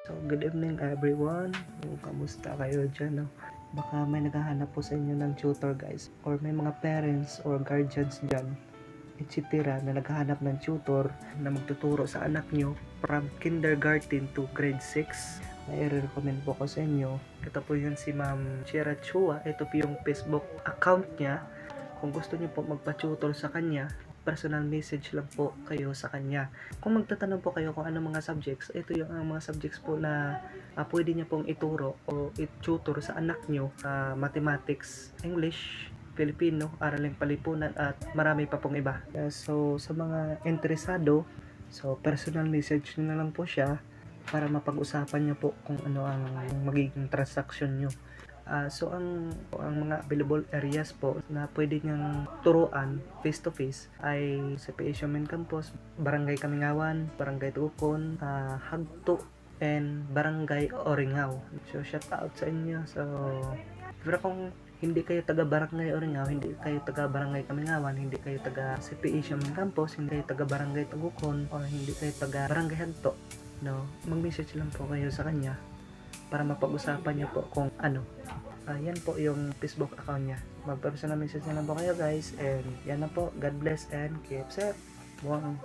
So, good evening everyone. Kamusta kayo dyan, no? Baka may naghahanap po sa inyo ng tutor, guys. Or may mga parents or guardians dyan, etc. na naghahanap ng tutor na magtuturo sa anak nyo from kindergarten to grade 6. May i-recommend po ko sa inyo. Ito po yun si Ma'am Shira Chua. Ito po yung Facebook account niya. Kung gusto niyo po magpa-tutor sa kanya, personal message lang po kayo sa kanya. Kung magtatanong po kayo kung ano mga subjects, ito yung mga subjects po na pwede niya pong ituro o i-tutor sa anak nyo. Mathematics, English, Filipino, araling palipunan at marami pa pong iba. So sa mga interesado, so personal message nyo na lang po siya para mapag-usapan niyo po kung ano ang magiging transaction nyo. So ang mga available areas po na pwede niyang turuan face to face ay sa PA Main Campus, Barangay Kamingawan, Barangay Tukon, Hagto, and Barangay Oringaw. So shout out sa inyo. So pero kung hindi kayo taga Barangay Oringaw, hindi kayo taga Barangay Kamingawan, hindi kayo taga CPA Main Campus, hindi kayo taga Barangay Tugukon, o hindi kayo taga Barangay Hagto, no, mag-message lang po kayo sa kanya para mapag-usapan niyo po kung ano. Yan po yung Facebook account niya. Mag-personal message na lang po kayo, guys, and yan na po. God bless and keep safe. Wow.